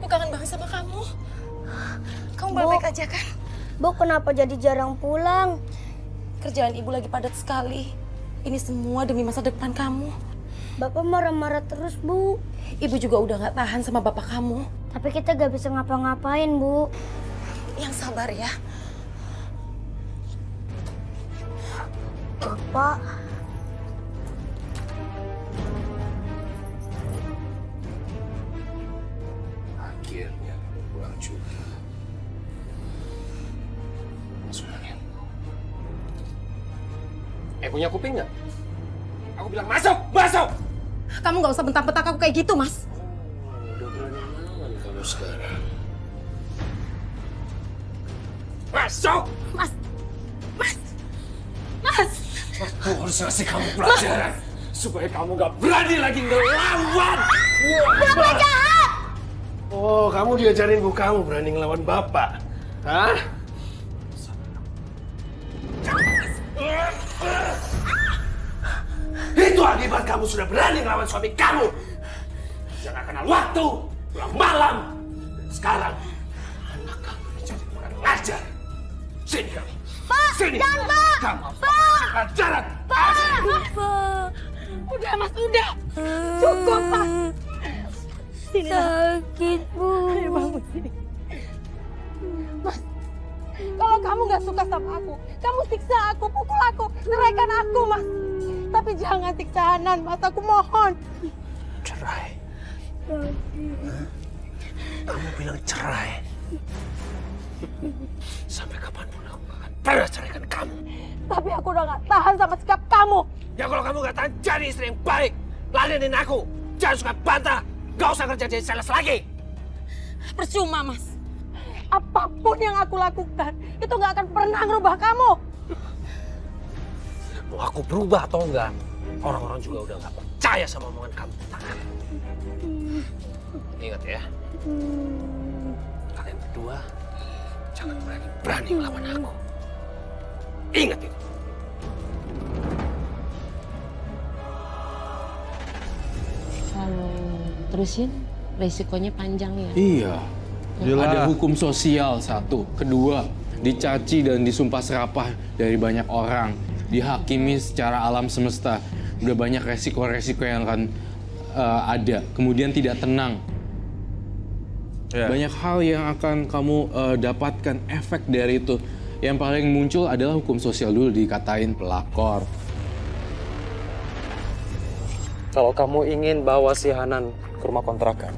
Ibu kangen banget sama kamu. Kamu baik-baik aja kan? Bu, kenapa jadi jarang pulang? Kerjaan ibu lagi padat sekali. Ini semua demi masa depan kamu. Bapak marah-marah terus, Bu. Ibu juga udah gak tahan sama bapak kamu. Tapi kita gak bisa ngapa-ngapain, Bu. Yang sabar ya. Bapak. Akhirnya kamu pulang juga. Masuk angin. Punya kuping nggak? Aku bilang masuk, masuk! Kamu gak usah bentak-bentak aku kayak gitu, Mas. Udah berani lawan kamu sekarang. Masuk! Mas! Mas! Mas! Aku harus ngasih kamu pelajaran. Supaya kamu gak berani lagi ngelawan. Bapak jahat! Oh, kamu diajarin ibu kamu berani ngelawan bapak. Hah? Itu akibat kamu sudah berani ngelawan suami kamu. Jangan kenal waktu, pulang malam. Dan sekarang, anak kamu jadi kurang ajar. Sini kamu. Pak, Sini. jangan, Pak! Kamu Pak! pelajaran. Pak! Udah, Mas, udah. Cukup, Mas. Sini, Sakit, Bu. Ayo bangun sini. Mas, kalau kamu gak suka sama aku, kamu siksa aku, pukul aku, ceraikan aku, Mas. Tapi jangan siksa Hanan, Mas. Aku mohon. Cerai. Kamu bilang cerai. Sampai kapanpun aku gak akan pernah ceraikan kamu. Tapi aku udah gak tahan sama sikap kamu. Ya kalau kamu gak tahan jadi istri yang baik, ladenin aku. Jangan suka bantah. Gak usah kerja jadi sales lagi. Percuma, Mas. Apapun yang aku lakukan, itu gak akan pernah ngerubah kamu. Mau aku berubah atau enggak, orang-orang juga udah gak percaya sama omongan kamu tentang aku. Ingat ya, kalian berdua jangan berani melawan aku. Ingat itu. Kalau terusin resikonya panjang ya. Iya. Ada hukum sosial satu. Kedua, dicaci dan disumpah serapah dari banyak orang. Dihakimi secara alam semesta. Udah banyak resiko-resiko yang akan ada. Kemudian tidak tenang. Banyak hal yang akan kamu dapatkan efek dari itu. Yang paling muncul adalah hukum sosial dulu, dikatain pelakor. Kalau kamu ingin bawa si Hanan ke rumah kontrakan,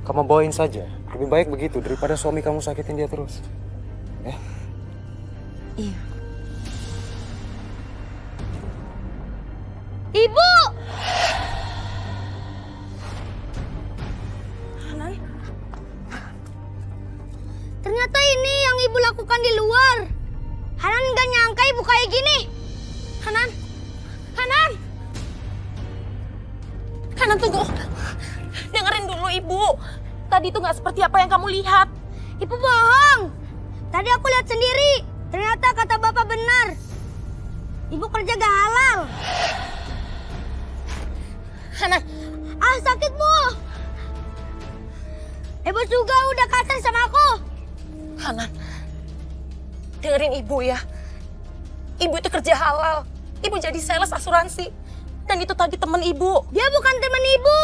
kamu bawain saja. Lebih baik begitu daripada suami kamu sakitin dia terus. Ya? Iya. Ibu! Hanan, Ternyata ini yang ibu lakukan di luar. Hanan gak nyangka ibu kayak gini. Hanan, Hanan. Hanan, tunggu. Dengerin dulu, Ibu. Tadi itu nggak seperti apa yang kamu lihat. Ibu bohong. Tadi aku lihat sendiri. Ternyata kata bapak benar. Ibu kerja gak halal. Hanan, Ah, sakit, Bu. Ibu juga udah kasar sama aku. Hanan. Dengerin Ibu ya. Ibu itu kerja halal. Ibu jadi sales asuransi. Dan itu tadi teman Ibu. Dia bukan teman ibu.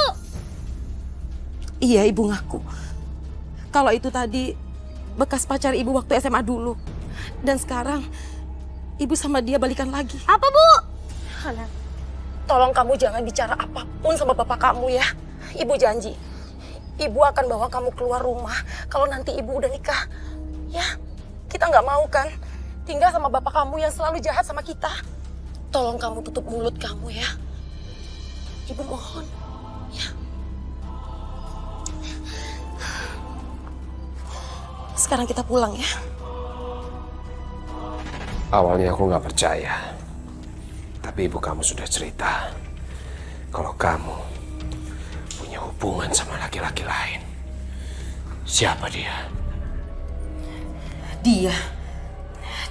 Iya, Ibu ngaku. Kalau itu tadi bekas pacar Ibu waktu SMA dulu. Dan sekarang Ibu sama dia balikan lagi. Apa, Bu? Hanan, tolong kamu jangan bicara apapun sama bapak kamu ya. Ibu janji, Ibu akan bawa kamu keluar rumah kalau nanti Ibu udah nikah. Ya, kita nggak mau kan tinggal sama bapak kamu yang selalu jahat sama kita. Tolong kamu tutup mulut kamu ya. Ibu mohon. Ya. Sekarang kita pulang ya. Awalnya aku nggak percaya. Tapi ibu kamu sudah cerita kalau kamu punya hubungan sama laki-laki lain. Siapa dia? Dia?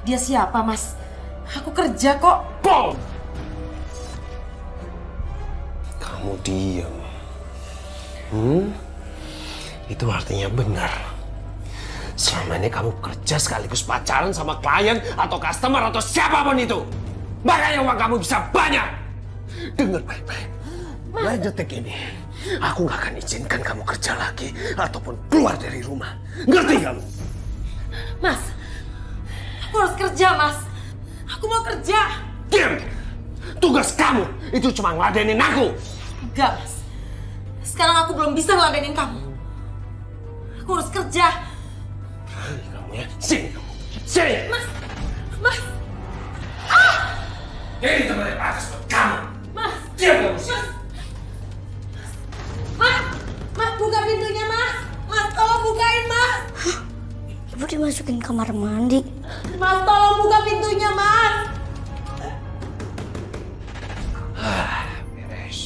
Dia siapa, Mas? Aku kerja kok. Bom! Kamu diam. itu artinya benar. Selama ini kamu kerja sekaligus pacaran sama klien atau customer atau siapapun itu. Makanya uang kamu bisa banyak. Dengar baik-baik. Dari detik ini, aku nggak akan izinkan kamu kerja lagi ataupun keluar dari rumah. Ngerti kamu? Mas, aku harus kerja, Mas. Aku mau kerja. Diam! Tugas kamu itu cuma ngeladenin aku. Enggak, Mas. Sekarang aku belum bisa ngeladenin kamu. Aku harus kerja. Kamu ya, sini kamu. Sini! Mas! Mas! Ini tempat yang pantas buat kamu. Mas! Diam kamu sini. Mas! Mas, buka pintunya, Mas! Mas, tolong bukain, Mas! Ibu dimasukin kamar mandi. Mas, tolong buka pintunya, Mas! Beres.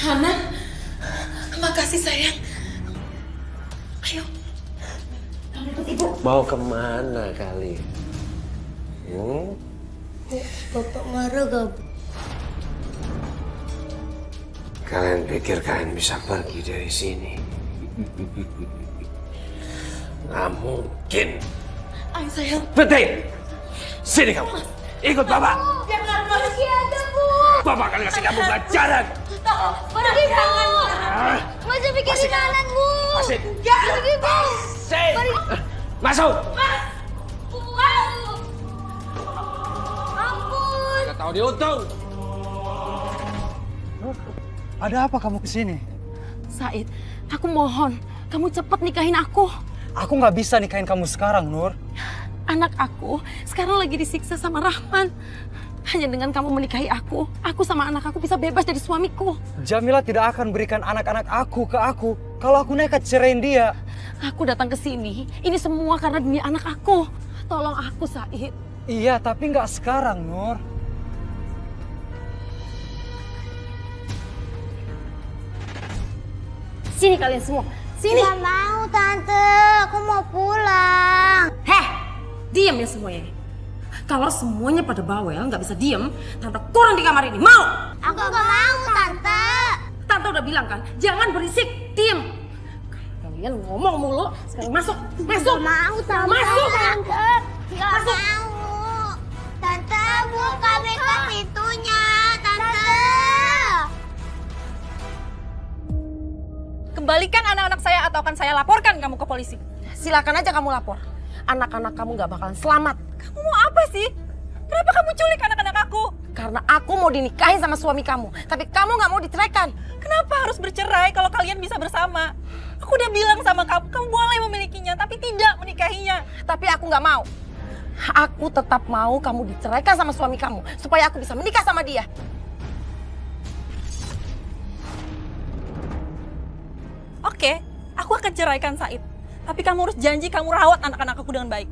Hanan, makasih sayang. Ayo, kamu ikut ibu. Mau kemana kali? Bapak marah gak, Bu? Kalian pikir kalian bisa pergi dari sini? Nggak mungkin. Ayo sayang. Penting! Sini kamu. Ikut Bapak. Jangan pergi aja, Bu. Bapak akan kasih kamu pelajaran. Tolong, pergi jangan. Masih pikirin Hanan, Bu. Masih. Pergi, Bu. Sini. Masuk. Ampun. Nggak tahu diuntung. Ada apa kamu kesini? Said, aku mohon, kamu cepat nikahin aku. Aku nggak bisa nikahin kamu sekarang, Nur. Anak aku sekarang lagi disiksa sama Rahman. Hanya dengan kamu menikahi aku sama anak aku bisa bebas dari suamiku. Jamila tidak akan berikan anak-anak aku ke aku kalau aku nekat ceraiin dia. Aku datang ke sini, ini semua karena demi anak aku. Tolong aku, Said. Iya, tapi nggak sekarang, Nur. Sini kalian semua, sini. Gak mau, Tante. Aku mau pulang. Heh, diam ya semuanya. Kalau semuanya pada bawel, nggak bisa diem, Tante kurang di kamar ini. Mau? Aku gak mau, Tante. Tante udah bilang kan, jangan berisik, diem. Kalian ngomong mulu, sekarang masuk, masuk. Gak mau, Tante. Masuk. Tante. Gak mau. Tante, buka pintunya, Tante. Kembalikan anak-anak saya atau akan saya laporkan kamu ke polisi. Silakan aja kamu lapor. Anak-anak kamu gak bakalan selamat. Kamu mau apa sih? Kenapa kamu culik anak-anak aku? Karena aku mau dinikahin sama suami kamu. Tapi kamu gak mau diceraikan. Kenapa harus bercerai kalau kalian bisa bersama? Aku udah bilang sama kamu, kamu boleh memilikinya, tapi tidak menikahinya. Tapi aku gak mau. Aku tetap mau kamu diceraikan sama suami kamu. Supaya aku bisa menikah sama dia. Oke, aku akan ceraikan Said. Tapi kamu harus janji kamu rawat anak-anak aku dengan baik.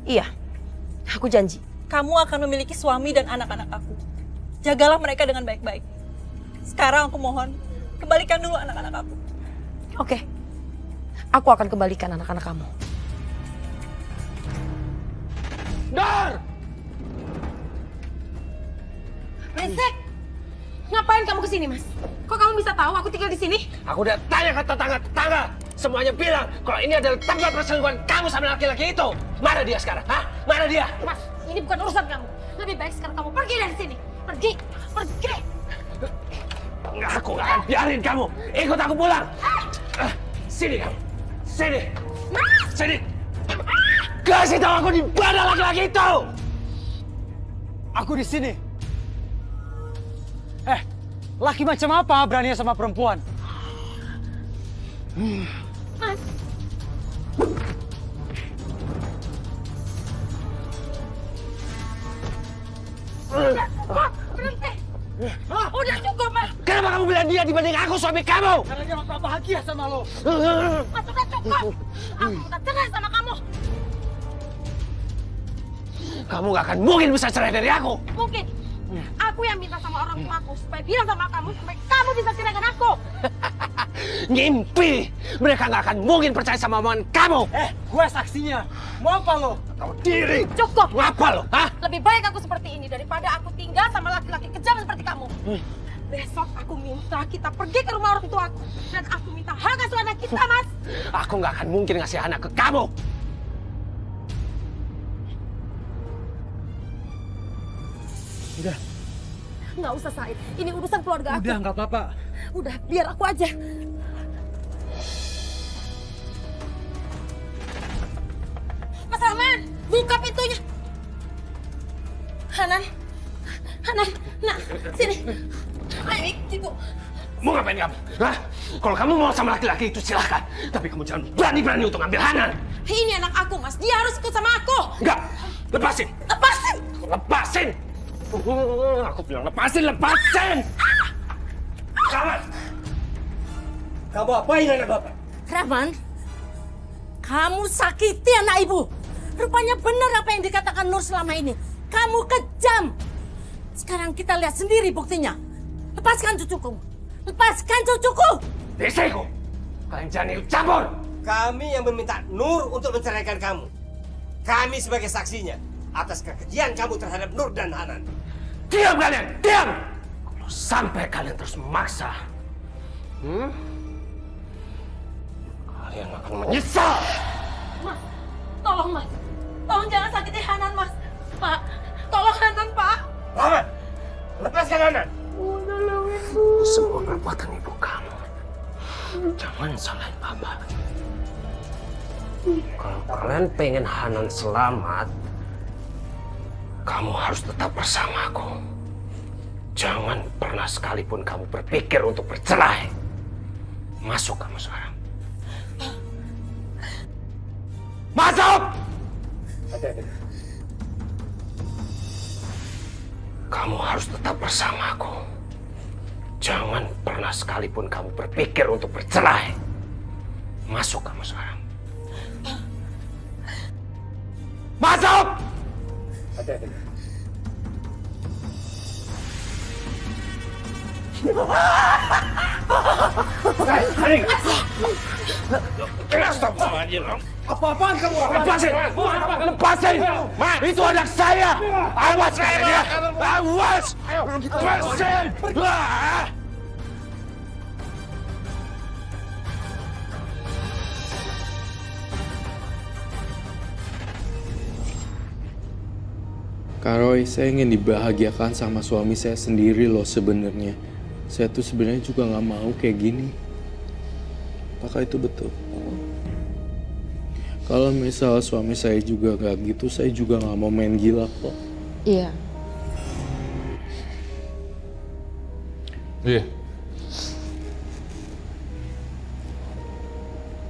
Iya, aku janji. Kamu akan memiliki suami dan anak-anak aku. Jagalah mereka dengan baik-baik. Sekarang aku mohon, kembalikan dulu anak-anak aku. Oke, aku akan kembalikan anak-anak kamu. Nur! Brengsek! Ngapain kamu kesini, Mas? Kok kamu bisa tahu aku tinggal di sini? Aku udah tanya ke tetangga-tetangga. Semuanya bilang kalau ini adalah tempat perselingkuhan kamu sama laki-laki itu. Mana dia sekarang? Hah? Mana dia? Mas, ini bukan urusan kamu. Lebih baik sekarang kamu pergi dari sini. Pergi. Pergi! Aku gak akan biarin kamu. Ikut aku pulang. Sini kamu. Sini. Sini. Kasih tahu aku di mana laki-laki itu. Aku di sini. Laki macam apa berani sama perempuan? Berhenti! Udah cukup, Mas! Kenapa kamu bilang dia dibanding aku suami kamu? Karena dia bakal bahagia sama lo. Mas, udah cukup! Aku udah cerai sama kamu! Kamu gak akan mungkin bisa cerai dari aku. Mungkin aku yang minta sama orang tuaku supaya bilang sama kamu supaya kamu bisa ceraikan aku. Ngimpi. Mereka gak akan mungkin percaya sama omongan kamu. Gue saksinya. Mau apa lo? Tahu diri. Cukup. Ngapa lo? Hah? Lebih baik aku seperti ini daripada aku tinggal sama laki-laki kejam seperti kamu. Besok aku minta kita pergi ke rumah orang tuaku dan aku minta hak asuh anak kita, Mas. Aku gak akan mungkin ngasih anak ke kamu. Udah. Nggak usah, Said. Ini urusan keluarga aku. Udah, nggak apa-apa. Udah, biar aku aja. Mas Rahman, buka pintunya. Hanan, nak, sini. Ayo, Ibu. Mau ngapain kamu? Hah? Kalau kamu mau sama laki-laki itu silahkan. Tapi kamu jangan berani-berani untuk ngambil Hanan. Ini anak aku, Mas. Dia harus ikut sama aku. Enggak, lepasin. Lepasin. Lepasin. Aku bilang lepasin. Kawan. Kamu apain anak bapak? Rahman, kamu sakiti anak ibu. Rupanya benar apa yang dikatakan Nur selama ini. Kamu kejam. Sekarang kita lihat sendiri buktinya. Lepaskan cucuku. Lepaskan cucuku. Deseku, kalian jangan ikut campur. Kami yang meminta Nur untuk menceraikan kamu. Kami sebagai saksinya atas kekejian kamu terhadap Nur dan Hanan. Diam kalian, diam! Kalau sampai kalian terus memaksa, kalian akan menyesal. Mas, tolong Mas. Tolong jangan sakiti Hanan, Mas. Pak, tolong Hanan, Pak. Rahman, lepaskan Hanan. Semua perbuatan ibu kamu. Jangan salahin Papa. Kalau kalian pengen Hanan selamat, kamu harus tetap bersamaku. Jangan pernah sekalipun kamu berpikir untuk bercerai. Masuk kamu sekarang. Masuk! Kamu harus tetap bersamaku. Jangan pernah sekalipun kamu berpikir untuk bercerai. Masuk kamu sekarang. Masuk! Apa-apaan kamu? Lepasin! Lepasin! Itu anak saya! Awas kalian ya! Awas! Lepasin! Kak Roy, saya ingin dibahagiakan sama suami saya sendiri loh sebenarnya. Saya tuh sebenarnya juga nggak mau kayak gini. Apakah itu betul? Kalau misal suami saya juga nggak gitu, saya juga nggak mau main gila kok. Iya. Iya.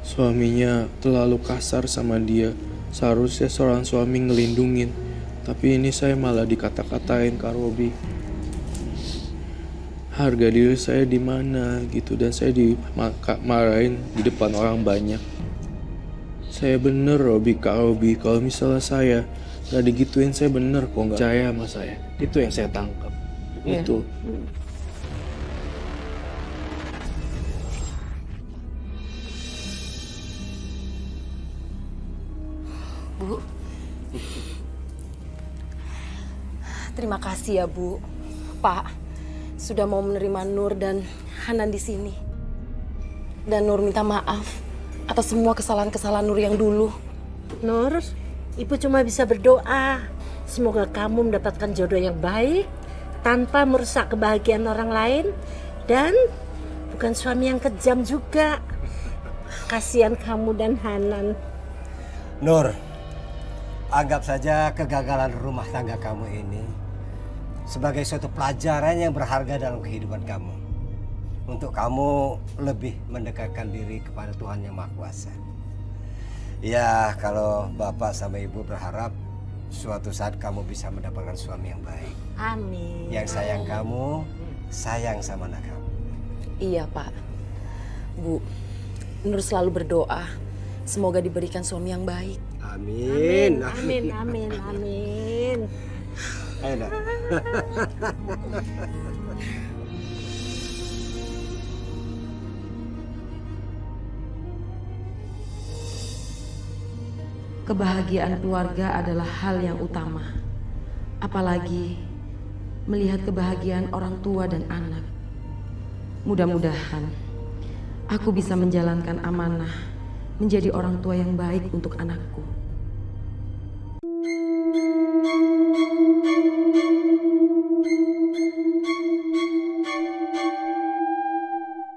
Suaminya terlalu kasar sama dia. Seharusnya seorang suami ngelindungin. Tapi ini saya malah dikata-katain Kak Robi. Harga diri saya di mana gitu, dan saya dimarahin di depan orang banyak. Saya bener Kak Robi, kalau misalnya saya nggak digituin, saya bener kok nggak percaya sama saya. Itu yang saya tangkap. Iya. Itu. Bu. Terima kasih ya, Bu. Pak, sudah mau menerima Nur dan Hanan di sini. Dan Nur minta maaf atas semua kesalahan-kesalahan Nur yang dulu. Nur, Ibu cuma bisa berdoa. Semoga kamu mendapatkan jodoh yang baik tanpa merusak kebahagiaan orang lain, dan bukan suami yang kejam juga. Kasihan kamu dan Hanan. Nur, anggap saja kegagalan rumah tangga kamu ini sebagai suatu pelajaran yang berharga dalam kehidupan kamu. Untuk kamu lebih mendekatkan diri kepada Tuhan Yang Maha Kuasa. Ya, kalau Bapak sama Ibu berharap suatu saat kamu bisa mendapatkan suami yang baik. Amin. Yang sayang kamu, sayang sama anak kamu. Iya, Pak. Bu, Nur selalu berdoa semoga diberikan suami yang baik. Amin. Amin, amin, amin. Ayo, Nak. Kebahagiaan keluarga adalah hal yang utama. Apalagi melihat kebahagiaan orang tua dan anak. Mudah-mudahan aku bisa menjalankan amanah menjadi orang tua yang baik untuk anakku.